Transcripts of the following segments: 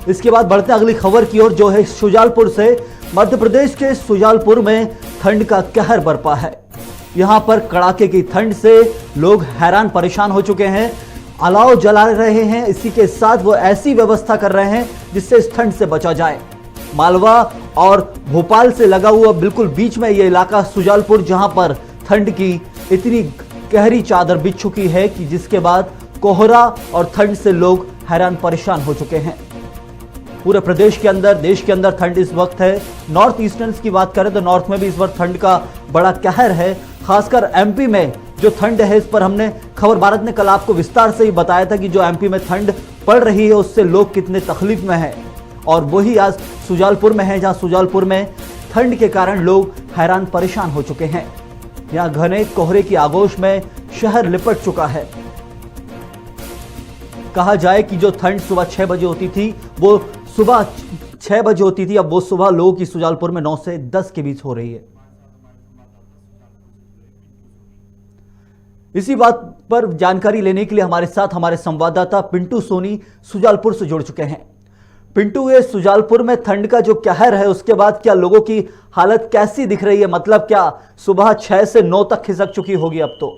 इसके बाद बढ़ते अगली खबर की ओर, जो है शुजालपुर से। मध्य प्रदेश के शुजालपुर में ठंड का कहर बरपा है। यहां पर कड़ाके की ठंड से लोग हैरान परेशान हो चुके हैं, अलाव जला रहे हैं। इसी के साथ वो ऐसी व्यवस्था कर रहे हैं जिससे इस ठंड से बचा जाए। मालवा और भोपाल से लगा हुआ बिल्कुल बीच में यह इलाका शुजालपुर, जहां पर ठंड की इतनी गहरी चादर बिछ चुकी है कि जिसके बाद कोहरा और ठंड से लोग हैरान परेशान हो चुके हैं। पूरे प्रदेश के अंदर, देश के अंदर ठंड इस वक्त है। नॉर्थ ईस्टर्न की बात करें तो नॉर्थ में भी इस वक्त ठंड का बड़ा कहर है। खासकर एमपी में जो ठंड है, इस पर हमने खबर भारत ने कल आपको विस्तार से ही बताया था कि जो एमपी में ठंड पड़ रही है उससे लोग कितने तकलीफ में हैं। और वही आज शुजालपुर में है, जहां शुजालपुर में ठंड के कारण लोग हैरान परेशान हो चुके हैं। यहां घने कोहरे की आगोश में शहर लिपट चुका है। कहा जाए कि जो ठंड सुबह 6 बजे होती थी वो सुबह 6 बजे होती थी, अब वो सुबह लोगों की शुजालपुर में 9 से 10 के बीच हो रही है। इसी बात पर जानकारी लेने के लिए हमारे साथ हमारे संवाददाता पिंटू सोनी शुजालपुर से जुड़ चुके हैं। पिंटू, ये शुजालपुर में ठंड का जो कहर है उसके बाद क्या लोगों की हालत कैसी दिख रही है? मतलब क्या सुबह 6 से 9 तक खिसक चुकी होगी अब तो?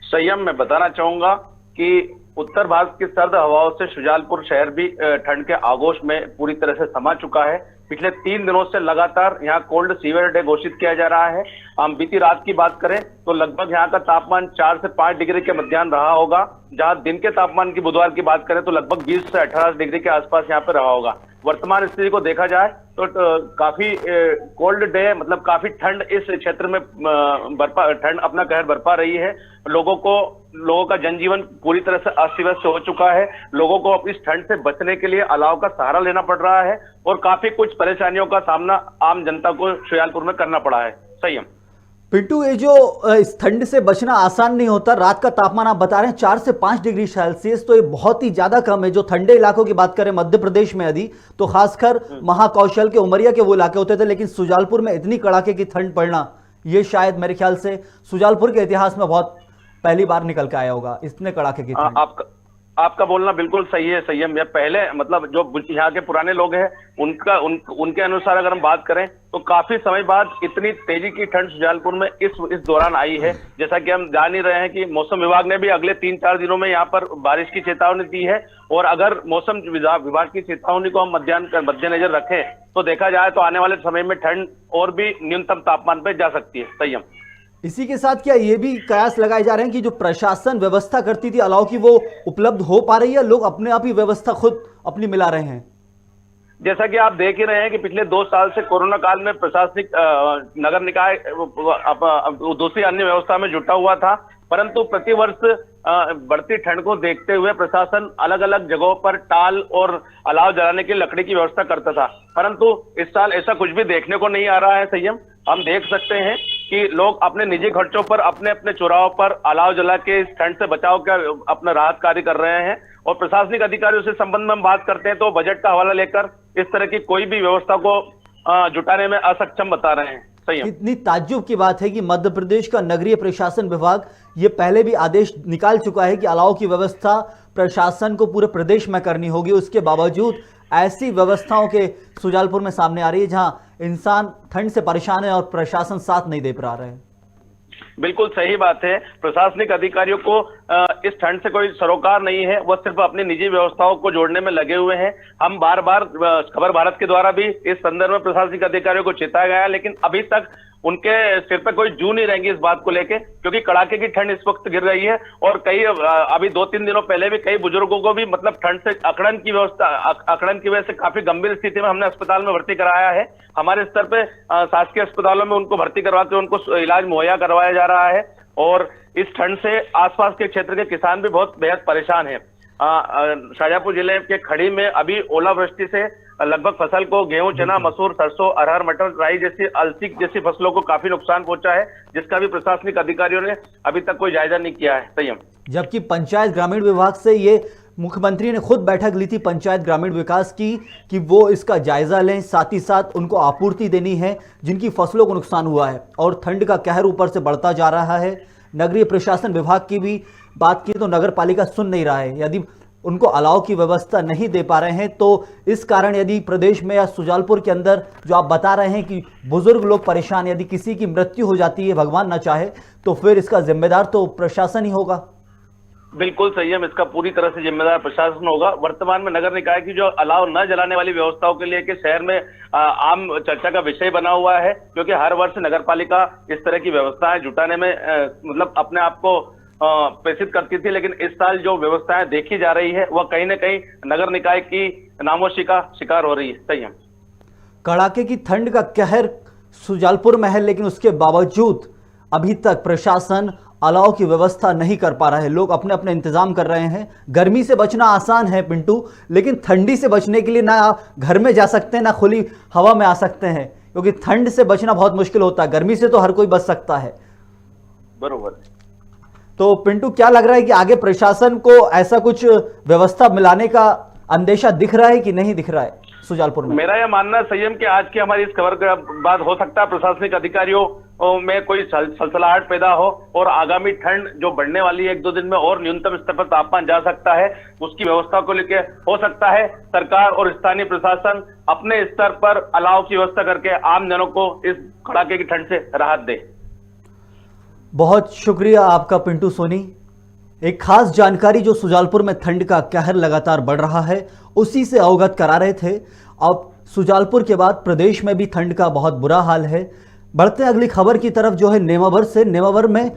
संयम, मैं बताना चाहूंगा कि उत्तर भारत की सर्द हवाओं से शुजालपुर शहर भी ठंड के आगोश में पूरी तरह से समा चुका है। पिछले 3 दिनों से लगातार यहाँ कोल्ड सीवियर डे घोषित किया जा रहा है। हम बीती रात की बात करें तो लगभग यहाँ का तापमान 4 से 5 डिग्री के मध्याह्न रहा होगा। जहाँ दिन के तापमान की बुधवार की बात करें तो लगभग 20 से 18 डिग्री के आसपास यहाँ पे रहा होगा। वर्तमान स्थिति को देखा जाए तो काफी कोल्ड डे, मतलब काफी ठंड इस क्षेत्र में ठंड अपना कहर बरपा रही है। लोगों का जनजीवन पूरी तरह से अस्त व्यस्त हो चुका है। लोगों को अब इस ठंड से बचने के लिए अलाव का सहारा लेना पड़ रहा है और काफी कुछ परेशानियों का सामना आम जनता को शुजालपुर में करना पड़ा है। संयम पिंटू, ये जो इस ठंड से बचना आसान नहीं होता। रात का तापमान आप बता रहे हैं 4 से 5 डिग्री सेल्सियस, तो ये बहुत ही ज्यादा कम है। जो ठंडे इलाकों की बात करें मध्य प्रदेश में यदि, तो खासकर महाकौशल के, उमरिया के वो इलाके होते थे, लेकिन शुजालपुर में इतनी कड़ाके की ठंड पड़ना, ये शायद मेरे ख्याल से शुजालपुर के इतिहास में बहुत पहली बार निकल के आया होगा, इतने कड़ाके की ठंड। आपका बोलना बिल्कुल सही है संयम। या पहले मतलब जो यहाँ के पुराने लोग हैं उनके अनुसार अगर हम बात करें तो काफी समय बाद इतनी तेजी की ठंड शुजालपुर में इस दौरान आई है। जैसा कि हम जान ही रहे हैं कि मौसम विभाग ने भी अगले 3-4 दिनों में यहाँ पर बारिश की चेतावनी दी है। और अगर मौसम विभाग की चेतावनी को हम मद्देनजर रखें तो देखा जाए तो आने वाले समय में ठंड और भी न्यूनतम तापमान पर जा सकती है। संयम, इसी के साथ क्या ये भी कयास लगाए जा रहे हैं कि जो प्रशासन व्यवस्था करती थी अलाव की, वो उपलब्ध हो पा रही है? लोग अपने आप ही व्यवस्था खुद अपनी मिला रहे हैं। जैसा कि आप देख ही रहे हैं कि पिछले 2 साल से कोरोना काल में प्रशासनिक नगर निकाय दूसरी अन्य व्यवस्था में जुटा हुआ था, परंतु प्रतिवर्ष बढ़ती ठंड को देखते हुए प्रशासन अलग अलग जगहों पर टाल और अलाव जलाने की लकड़ी की व्यवस्था करता था। परंतु इस साल ऐसा कुछ भी देखने को नहीं आ रहा है। संयम, हम देख सकते हैं कि लोग अपने निजी खर्चों पर अपने अपने चौराहों पर अलाव जला के इस ठंड से बचाव का अपना राहत कार्य कर रहे हैं। और प्रशासनिक अधिकारियों से संबंध में हम बात करते हैं तो बजट का हवाला लेकर इस तरह की कोई भी व्यवस्था को जुटाने में असक्षम बता रहे हैं। इतनी ताज्जुब की बात है कि मध्य प्रदेश का नगरीय प्रशासन विभाग ये पहले भी आदेश निकाल चुका है कि अलाव की व्यवस्था प्रशासन को पूरे प्रदेश में करनी होगी। उसके बावजूद ऐसी व्यवस्थाओं के शुजालपुर में सामने आ रही है जहां इंसान ठंड से परेशान है और प्रशासन साथ नहीं दे पा रहे हैं। बिल्कुल सही बात है। प्रशासनिक अधिकारियों को इस ठंड से कोई सरोकार नहीं है, वह सिर्फ अपनी निजी व्यवस्थाओं को जोड़ने में लगे हुए हैं। हम बार बार खबर भारत के द्वारा भी इस संदर्भ में प्रशासनिक अधिकारियों को चेताया गया, लेकिन अभी तक उनके सिर पर कोई जू नहीं रहेंगी इस बात को लेके, क्योंकि कड़ाके की ठंड इस वक्त गिर रही है। और कई अभी 2-3 दिनों पहले भी कई बुजुर्गों को भी मतलब ठंड से अकड़न की वजह से काफी गंभीर स्थिति में हमने अस्पताल में भर्ती कराया है। हमारे स्तर पे शासकीय अस्पताल में उनको भर्ती करवा के उनको इलाज मुहैया करवाया जा रहा है। और इस ठंड से आसपास के क्षेत्र के किसान भी बहुत बेहद परेशान हैं। शाजापुर जिले के खड़ी में अभी ओलावृष्टि से लगभग फसल को गेहूं, चना, मसूर, सरसों, अरहर, मटर, राई जैसी अलसी जैसी फसलों को काफी नुकसान पहुंचा है, जिसका भी प्रशासनिक अधिकारियों ने अभी तक कोई जायजा नहीं किया है। संयम, जबकि पंचायत ग्रामीण विभाग से ये मुख्यमंत्री ने खुद बैठक ली थी पंचायत ग्रामीण विकास की कि वो इसका जायजा लें, साथ ही साथ उनको आपूर्ति देनी है जिनकी फसलों को नुकसान हुआ है। और ठंड का कहर ऊपर से बढ़ता जा रहा है। नगरीय प्रशासन विभाग की भी बात की तो नगर पालिका सुन नहीं रहा है। यदि उनको अलाव की व्यवस्था नहीं दे पा रहे हैं। तो इस कारण यदि प्रदेश में या सुजालपुर के अंदर जो आप बता रहे हैं कि बुजुर्ग लोग परेशान, यदि किसी की मृत्यु हो जाती है, भगवान ना चाहे, तो फिर इसका जिम्मेदार तो प्रशासन ही होगा। बिल्कुल सही है, इसका पूरी तरह से जिम्मेदार प्रशासन होगा। वर्तमान में नगर निकाय की जो अलाव न जलाने वाली व्यवस्थाओं के लिए कि शहर में आम चर्चा का विषय बना हुआ है, क्योंकि हर वर्ष नगरपालिका इस तरह की व्यवस्थाएं जुटाने में मतलब अपने आप को प्रेषित करती थी, लेकिन इस साल जो व्यवस्थाएं देखी जा रही है वह कहीं ना कहीं नगर निकाय की नामोशी का शिकार हो रही है। सही है, कड़ाके की ठंड का कहर सुजालपुर में है, लेकिन उसके बावजूद अभी तक प्रशासन अलाव की व्यवस्था नहीं कर पा रहा है। लोग अपने अपने इंतजाम कर रहे हैं। गर्मी से बचना आसान है पिंटू, लेकिन ठंडी से बचने के लिए ना घर में जा सकते हैं ना खुली हवा में आ सकते हैं, क्योंकि ठंड से बचना बहुत मुश्किल होता है। गर्मी से तो हर कोई बच सकता है। बरोबर। तो पिंटू, क्या लग रहा है कि आगे प्रशासन को ऐसा कुछ व्यवस्था मिलाने का अंदेशा दिख रहा है कि नहीं दिख रहा है सुजालपुर में? मेरा यह मानना है संयम कि आज की हमारी इस खबर के बाद हो सकता है प्रशासनिक अधिकारियों में कोई सलसलाहट पैदा हो और आगामी ठंड जो बढ़ने वाली है 1-2 दिन में और न्यूनतम स्तर पर तापमान जा सकता है, उसकी व्यवस्था को लेकर हो सकता है सरकार और स्थानीय प्रशासन अपने स्तर पर अलाव की व्यवस्था करके आम जनों को इस कड़ाके की ठंड से राहत दे। बहुत शुक्रिया आपका पिंटू सोनी। एक खास जानकारी जो सुजालपुर में ठंड का कहर लगातार बढ़ रहा है उसी से अवगत करा रहे थे। अब सुजालपुर के बाद प्रदेश में भी ठंड का बहुत बुरा हाल है। बढ़ते अगली खबर की तरफ जो है नेमावर से। नेमावर में